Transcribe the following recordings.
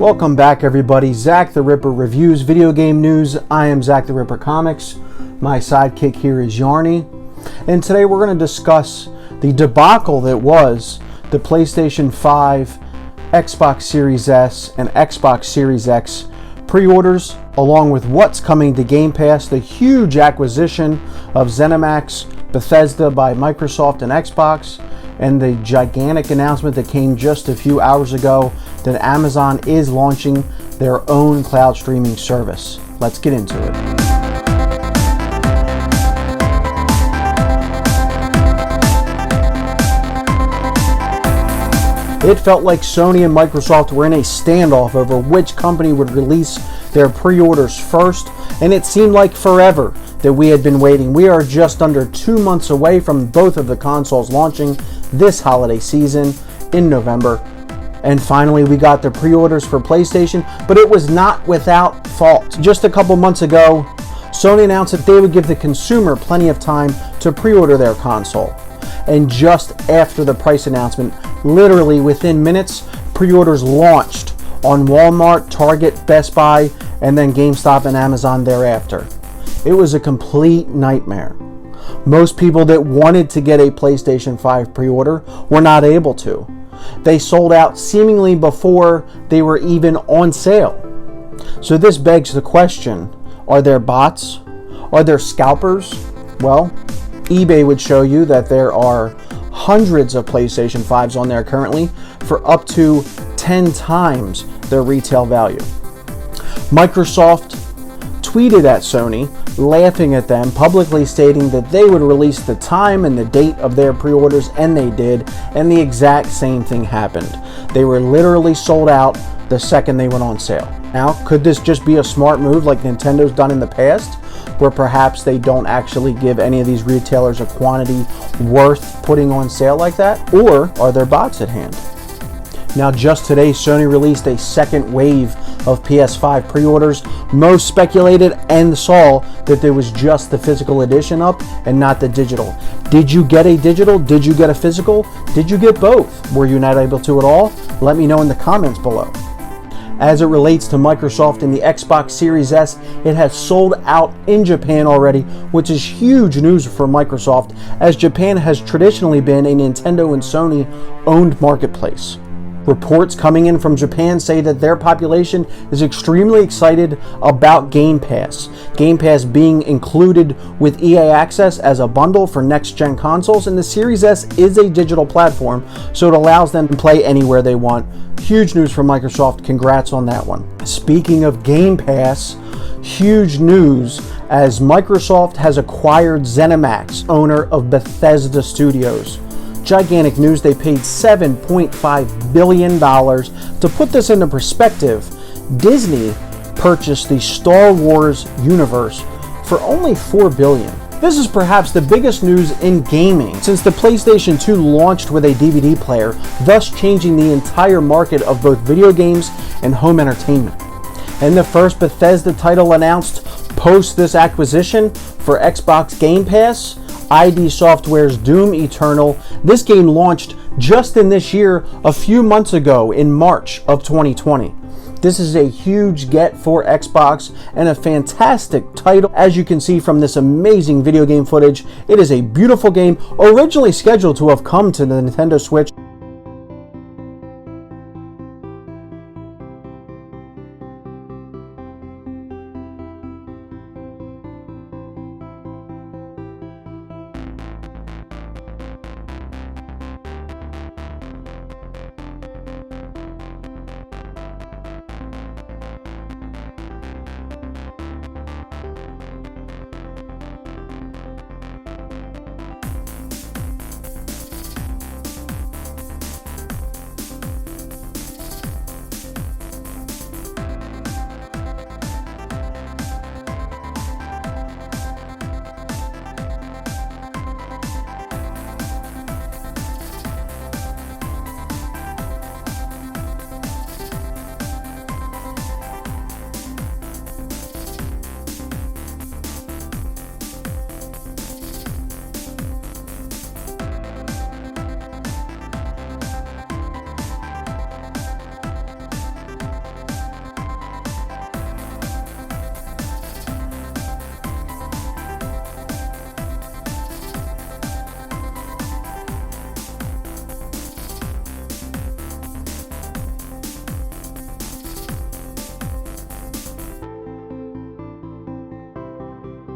Welcome back, everybody. Zach the Ripper reviews video game news. I am Zach the Ripper Comics. My sidekick here is Yarny. And today we're going to discuss the debacle that was the PlayStation 5, Xbox Series S, and Xbox Series X pre-orders, along with what's coming to Game Pass, the huge acquisition of ZeniMax Bethesda by Microsoft and Xbox, and the gigantic announcement that came just a few hours ago that Amazon is launching their own cloud streaming service. Let's get into it. It felt like Sony and Microsoft were in a standoff over which company would release their pre-orders first, and it seemed like forever that we had been waiting. We are just under 2 months away from both of the consoles launching this holiday season in November. And finally, we got the pre-orders for PlayStation, but it was not without fault. Just a couple months ago, Sony announced that they would give the consumer plenty of time to pre-order their console. And just after the price announcement, literally within minutes, pre-orders launched on Walmart, Target, Best Buy, and then GameStop and Amazon thereafter. It was a complete nightmare. Most people that wanted to get a PlayStation 5 pre-order were not able to. They sold out seemingly before they were even on sale. So this begs the question, are there bots? Are there scalpers? Well, eBay would show you that there are hundreds of PlayStation 5s on there currently for up to 10 times their retail value. Microsoft tweeted at Sony, laughing at them, publicly stating that they would release the time and the date of their pre-orders, and they did, and the exact same thing happened. They were literally sold out the second they went on sale. Now, could this just be a smart move like Nintendo's done in the past, where perhaps they don't actually give any of these retailers a quantity worth putting on sale like that? Or are there bots at hand? Now, just today, Sony released a second wave of PS5 pre-orders. Most speculated and saw that there was just the physical edition up and not the digital. Did you get a digital? Did you get a physical? Did you get both? Were you not able to at all? Let me know in the comments below. As it relates to Microsoft and the Xbox Series S, it has sold out in Japan already, which is huge news for Microsoft, as Japan has traditionally been a Nintendo and Sony owned marketplace. Reports coming in from Japan say that their population is extremely excited about Game Pass. Game Pass being included with EA Access as a bundle for next-gen consoles, and the Series S is a digital platform, so it allows them to play anywhere they want. Huge news for Microsoft. Congrats on that one. Speaking of Game Pass, huge news as Microsoft has acquired ZeniMax, owner of Bethesda Studios. Gigantic news. They paid $7.5 billion. To put this into perspective, Disney purchased the Star Wars universe for only $4 billion. This is perhaps the biggest news in gaming since the PlayStation 2 launched with a DVD player, thus changing the entire market of both video games and home entertainment. And the first Bethesda title announced post this acquisition for Xbox Game Pass, ID Software's Doom Eternal. This game launched just in this year a few months ago in March of 2020. This is a huge get for Xbox and a fantastic title. As you can see from this amazing video game footage, it is a beautiful game, originally scheduled to have come to the Nintendo Switch.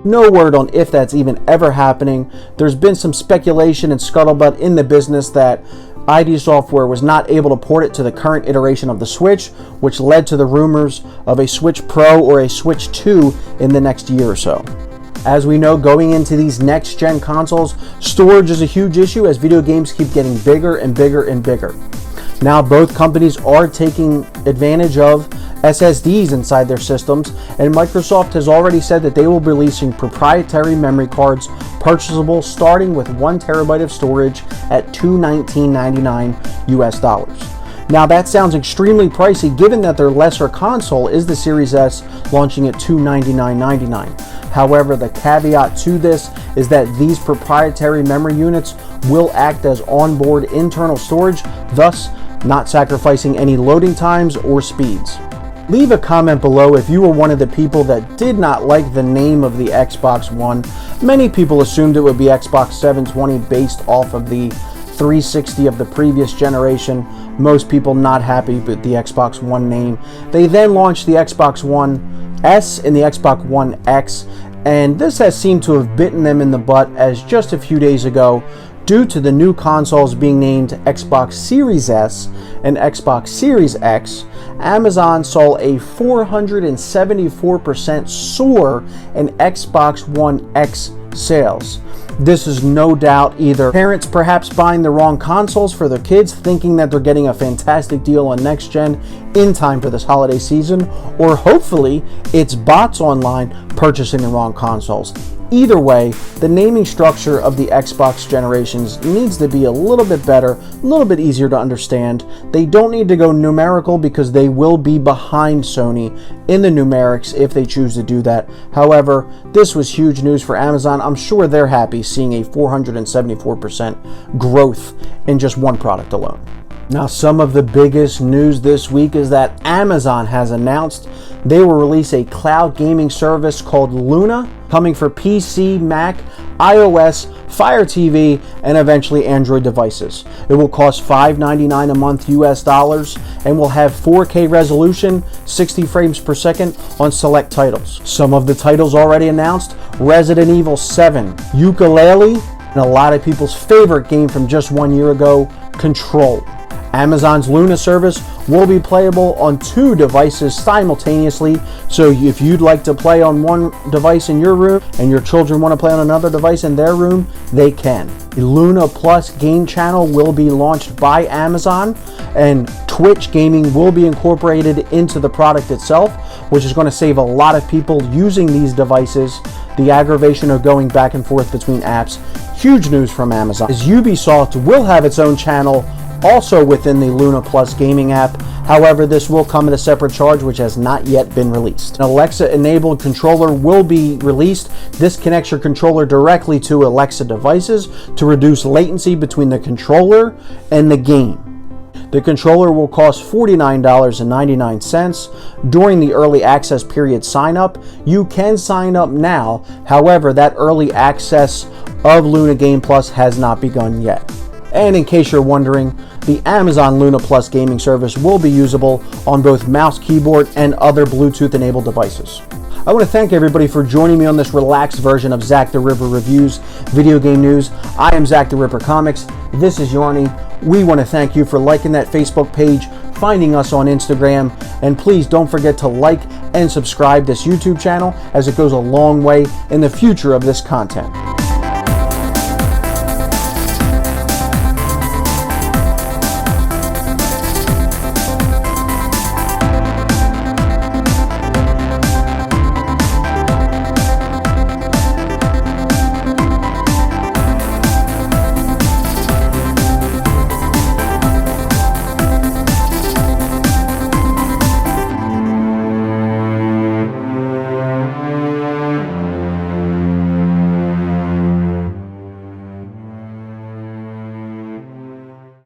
No word on if that's even ever happening. There's been some speculation and scuttlebutt in the business that ID Software was not able to port it to the current iteration of the Switch, which led to the rumors of a Switch Pro or a Switch 2 in the next year or so. As we know, going into these next-gen consoles, storage is a huge issue as video games keep getting bigger and bigger and bigger. Now both companies are taking advantage of SSDs inside their systems, and Microsoft has already said that they will be releasing proprietary memory cards purchasable starting with 1 terabyte of storage at $219.99 US. Now that sounds extremely pricey given that their lesser console is the Series S, launching at $299.99. However, the caveat to this is that these proprietary memory units will act as onboard internal storage, thus not sacrificing any loading times or speeds. Leave a comment below if you were one of the people that did not like the name of the Xbox One. Many people assumed it would be Xbox 720 based off of the 360 of the previous generation. Most people not happy with the Xbox One name. They then launched the Xbox One S and the Xbox One X, and this has seemed to have bitten them in the butt, as just a few days ago, due to the new consoles being named Xbox Series S and Xbox Series X, Amazon saw a 474% soar in Xbox One X sales. This is no doubt either parents perhaps buying the wrong consoles for their kids, thinking that they're getting a fantastic deal on next gen in time for this holiday season, or hopefully it's bots online purchasing the wrong consoles. Either way, the naming structure of the Xbox generations needs to be a little bit better, a little bit easier to understand. They don't need to go numerical because they will be behind Sony in the numerics if they choose to do that. However, this was huge news for Amazon. I'm sure they're happy seeing a 474% growth in just one product alone. Now, some of the biggest news this week is that Amazon has announced they will release a cloud gaming service called Luna, coming for PC, Mac, iOS, Fire TV, and eventually Android devices. It will cost $5.99 a month US and will have 4K resolution, 60 frames per second on select titles. Some of the titles already announced: Resident Evil 7, Yooka-Laylee, and a lot of people's favorite game from just 1 year ago, Control. Amazon's Luna service will be playable on 2 devices simultaneously, so if you'd like to play on one device in your room and your children want to play on another device in their room, they can. The Luna Plus game channel will be launched by Amazon, and Twitch gaming will be incorporated into the product itself, which is going to save a lot of people using these devices the aggravation of going back and forth between apps. Huge news from Amazon is Ubisoft will have its own channel also within the Luna Plus gaming app. However, this will come at a separate charge which has not yet been released. An Alexa-enabled controller will be released. This connects your controller directly to Alexa devices to reduce latency between the controller and the game. The controller will cost $49.99 during the early access period sign up. You can sign up now. However, that early access of Luna Game Plus has not begun yet. And in case you're wondering, the Amazon Luna Plus gaming service will be usable on both mouse, keyboard, and other Bluetooth-enabled devices. I want to thank everybody for joining me on this relaxed version of Zach the Ripper Reviews video game news. I am Zach the Ripper Comics. This is Yarny. We want to thank you for liking that Facebook page, finding us on Instagram, and please don't forget to like and subscribe this YouTube channel, as it goes a long way in the future of this content.